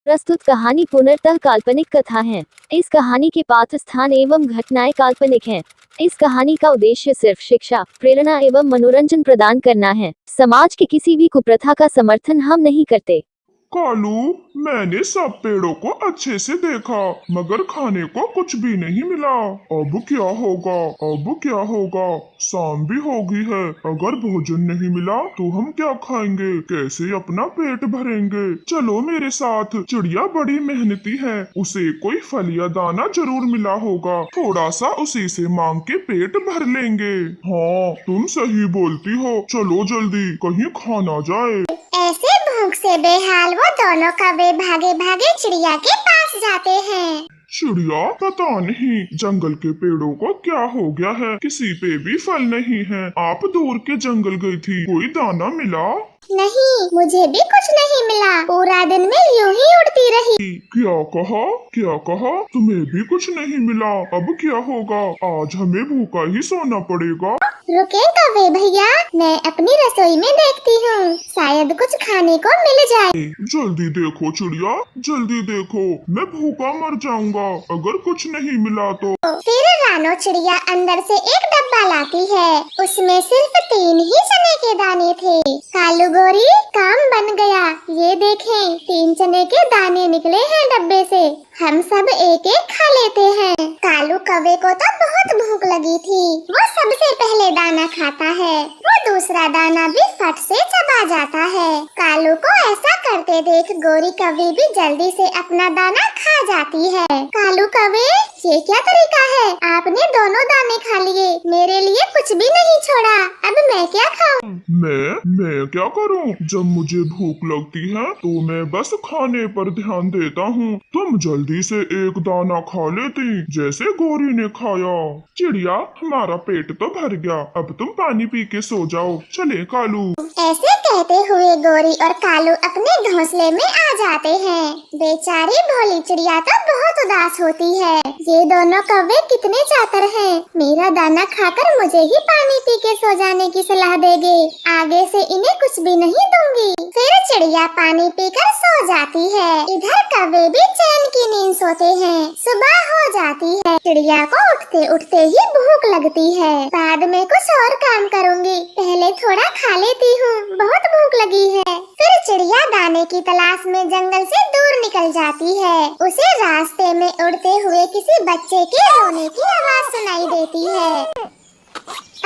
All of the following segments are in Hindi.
प्रस्तुत कहानी पूर्णतः काल्पनिक कथा है। इस कहानी के पात्र स्थान एवं घटनाएं काल्पनिक हैं। इस कहानी का उद्देश्य सिर्फ शिक्षा, प्रेरणा एवं मनोरंजन प्रदान करना है। समाज की किसी भी कुप्रथा का समर्थन हम नहीं करते। कालू, मैंने सब पेड़ों को अच्छे से देखा मगर खाने को कुछ भी नहीं मिला। अब क्या होगा? अब क्या होगा? शाम भी हो गई है। अगर भोजन नहीं मिला तो हम क्या खाएंगे? कैसे अपना पेट भरेंगे? चलो मेरे साथ। चिड़िया बड़ी मेहनती है, उसे कोई फल या दाना जरूर मिला होगा। थोड़ा सा उसी से मांग के पेट भर लेंगे। हाँ, तुम सही बोलती हो। चलो जल्दी, कहीं खा ना जाए। ऐसे भूख से बेहाल वो दोनों कौवे भागे भागे चिड़िया के पास जाते हैं। चिड़िया, पता नहीं जंगल के पेड़ों को क्या हो गया है, किसी पे भी फल नहीं है। आप दूर के जंगल गई थी, कोई दाना मिला? नहीं, मुझे भी कुछ नहीं मिला। पूरा दिन मैं यूं ही उड़ती रही। क्या कहा? क्या कहा? तुम्हें भी कुछ नहीं मिला? अब क्या होगा? आज हमें भूखा ही सोना पड़ेगा। रुके कौवे भैया, मैं अपनी रसोई में देखती हूँ, शायद कुछ खाने को मिल जाए। जल्दी देखो चिड़िया, जल्दी देखो, मैं भूखा मर जाऊंगा अगर कुछ नहीं मिला तो। फिर रानो चिड़िया अंदर से एक डब्बा लाती है। उसमें सिर्फ 3 ही चने के दाने थे। कालू गोरी, काम बन गया। ये देखें, 3 चने के दाने निकले हैं डब्बे से। हम सब एक एक खा लेते हैं। कालू कौवे को तो बहुत भूख लगी थी। वो सबसे पहले दाना खाता है। वो दूसरा दाना भी फट से चबा जाता है। कालू को ऐसा करते देख गोरी कौवे भी जल्दी से अपना दाना खा जाती है। कालू कौवे, ये क्या तरीका है? आपने दोनों दाने खा लिए, मेरे लिए कुछ भी नहीं छोड़ा। अब मैं क्या खाऊं? मैं क्या करूं? जब मुझे भूख लगती है तो मैं बस खाने पर ध्यान देता हूँ। तुम जल्दी से एक दाना खा लेती जैसे गोरी ने खाया। चिड़िया, हमारा पेट तो भर गया, अब तुम पानी पी के सो जाओ। चले कालू। ऐसे कहते हुए गोरी और कालू अपने घोंसले में आ जाते हैं। बेचारी भोली चिड़िया तो बहुत उदास होती है। ये दोनों कौवे कितने चातर हैं। मेरा दाना खाकर मुझे ही पानी पी के सो जाने की सलाह देंगे। आगे से इन्हें कुछ भी नहीं दूंगी। फिर चिड़िया पानी पीकर सो जाती है। इधर कौवे भी चैन की नींद सोते हैं। सुबह हो जाती है। चिड़िया को उठते उठते ही भूख लगती है। बाद में कुछ और काम करूंगी, पहले थोड़ा खा लेती हूँ, बहुत भूख लगी है। फिर चिड़िया दाने की तलाश में जंगल से दूर निकल जाती है। उसे रास्ते में उड़ते हुए किसी बच्चे के रोने की आवाज सुनाई देती है।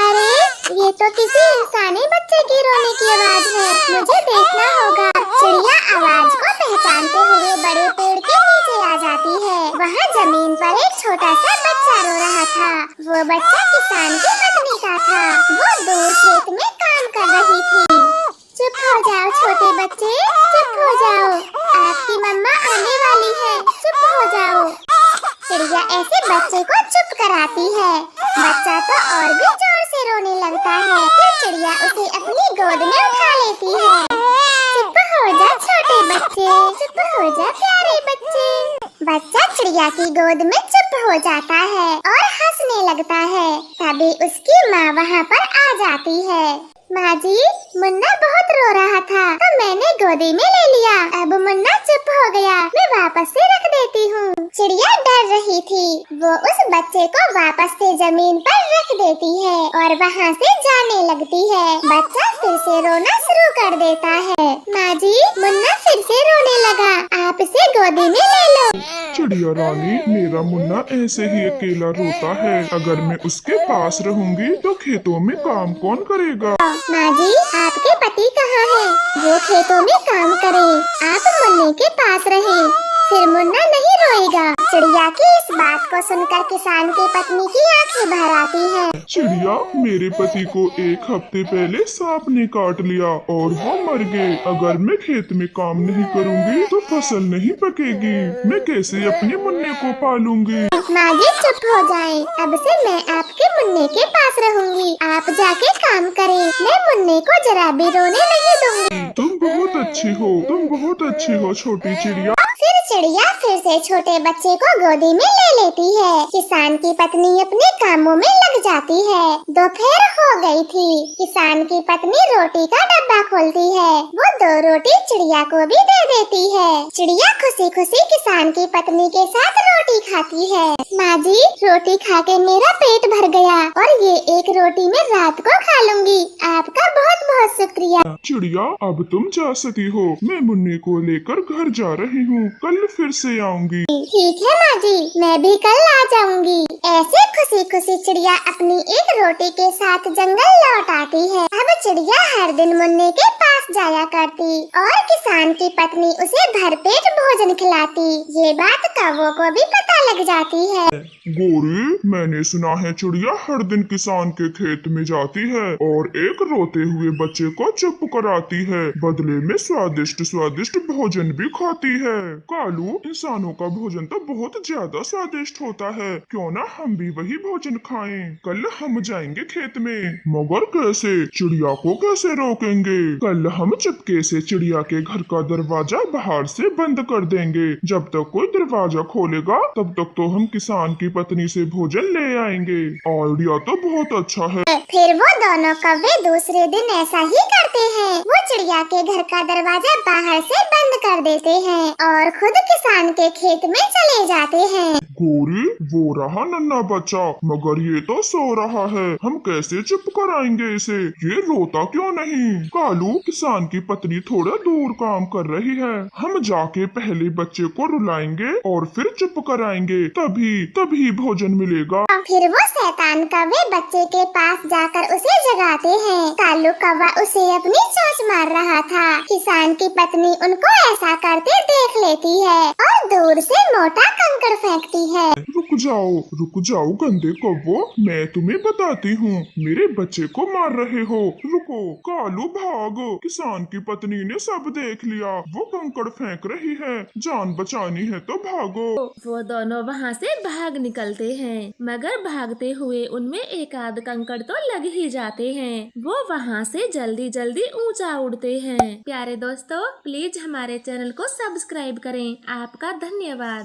अरे, ये तो किसी इंसानी बच्चे की रोने की आवाज है। मुझे देखना होगा। चिड़िया आवाज को पहचानते हुए बड़े पेड़ के नीचे आ जाती है। वहाँ जमीन पर एक छोटा सा बच्चा रो रहा था। वो बच्चा किसान की पत्नी का था। वो दूर खेत में काम कर रही थी। चुप हो जाओ छोटे बच्चे, चुप हो जाओ, आपकी मम्मा आने वाली है, चुप हो जाओ। चिड़िया ऐसे बच्चे को चुप कराती है। बच्चा तो और भी जोर से रोने लगता है। फिर चिड़िया उसे अपनी गोद में उठा लेती है। चुप हो जा छोटे बच्चे, चुप हो जा प्यारे बच्चे। बच्चा चिड़िया की गोद में चुप हो जाता है और हंसने लगता है। तभी उसकी माँ वहाँ पर आ जाती है। माँ जी, मुन्ना बहुत रो रहा था तो मैंने गोदी में ले लिया। अब मुन्ना चुप हो गया, मैं वापस से रख देती हूँ। चिड़िया डर रही थी। वो उस बच्चे को वापस से जमीन पर रख देती है और वहाँ से जाने लगती है। बच्चा फिर से रोना शुरू कर देता है। माँ जी, मुन्ना फिर से रोने लगा, आप इसे गोदी में ले लो। चिड़िया रानी, मेरा मुन्ना ऐसे ही अकेला रोता है। अगर मैं उसके पास रहूंगी तो खेतों में काम कौन करेगा? माँ जी, आपके पति कहाँ हैं? वो खेतों में काम करें, आप मुन्ने के पास रहें, फिर मुन्ना नहीं रोएगा। चिड़िया की इस बात को सुनकर किसान की पत्नी की आंखें भर आती हैं। चिड़िया, मेरे पति को 1 हफ्ते पहले सांप ने काट लिया और वो मर गए। अगर मैं खेत में काम नहीं करूँगी तो फसल नहीं पकेगी। मैं कैसे अपने मुन्ने को पालूंगी? माँ जी, चुप हो जाएं। अब से मैं आपके मुन्ने के पास रहूंगी। आप जाके काम करें, मैं मुन्ने को जरा भी रोने नहीं दूंगी। तुम बहुत अच्छी हो, तुम बहुत अच्छी हो छोटी चिड़िया। फिर चिड़िया फिर से छोटे बच्चे को गोदी में ले लेती है। किसान की पत्नी अपने कामों में लग जाती है। दोपहर हो गई थी। किसान की पत्नी रोटी का डब्बा खोलती है। वो 2 रोटी चिड़िया को भी दे देती है। चिड़िया खुशी खुशी किसान की पत्नी के साथ रोटी खाती है। माँ जी, रोटी खा के मेरा पेट भर गया और ये एक रोटी मैं रात को खा लूंगी। आपका बहुत बहुत शुक्रिया। चिड़िया, अब तुम जा सकती हो। मैं मुन्नी को लेकर घर जा रही हूँ। कल फिर से आऊंगी। ठीक है माँ जी, मैं भी कल आ जाऊंगी। ऐसे खुशी खुशी चिड़िया अपनी एक रोटी के साथ जंगल लौट आती है। अब चिड़िया हर दिन मुन्ने के पास जाया करती और किसान की पत्नी उसे भरपेट भोजन खिलाती। ये बात कौवों को भी पता लग जाती है। गोरी, मैंने सुना है चिड़िया हर दिन किसान के खेत में जाती है और एक रोते हुए बच्चे को चुप कराती है। बदले में स्वादिष्ट स्वादिष्ट भोजन भी खाती है। कालू, इंसानों का भोजन तो बहुत ज्यादा स्वादिष्ट होता है। क्यों ना हम भी वही भोजन खाएं? कल हम जाएंगे खेत में। मगर कैसे? चिड़िया को कैसे रोकेंगे? कल हम चुपके से चिड़िया के घर का दरवाजा बाहर से बंद कर देंगे। जब तक कोई दरवाजा खोलेगा तब तक तो हम किसान की पत्नी से भोजन ले आएंगे। आइडिया तो बहुत अच्छा है। फिर वो दोनों कौवे दूसरे दिन ऐसा ही करते हैं। वो चिड़िया के घर का दरवाजा बाहर से बंद कर देते हैं और खुद किसान के खेत में चले जाते हैं। गोरी, वो रहा नन्हा बच्चा, मगर ये तो सो रहा है। हम कैसे चुप कराएंगे इसे? ये रोता क्यों नहीं? कालू, किसान की पत्नी थोड़ा दूर काम कर रही है। हम जाके पहले बच्चे को रुलाएंगे और फिर चुप कराएंगे, तभी भोजन मिलेगा। फिर वो शैतान कौवे बच्चे के पास जाकर उसे जगाते हैं। कालू कौवा उसे अपनी चोंच मार रहा था। किसान की पत्नी उनको ऐसा करते देख लेती है और दूर से मोटा कंकड़ फेंकती है। रुक जाओ गंदे कौवो, मैं तुम्हें बताती हूँ। मेरे बच्चे को मार रहे हो। रुको। कालू, भागो। किसान की पत्नी ने सब देख लिया। वो कंकड़ फेंक रही है। जान बचानी है तो भागो। वो दोनों वहाँ से भाग निकलते हैं, मगर भागते हुए उनमें एक आध कंकड़ तो लग ही जाते हैं। वो वहाँ से जल्दी जल्दी ऊंचा उड़ते हैं। प्यारे दोस्तों, प्लीज हमारे चैनल को सब्सक्राइब करें। आपका धन्यवाद।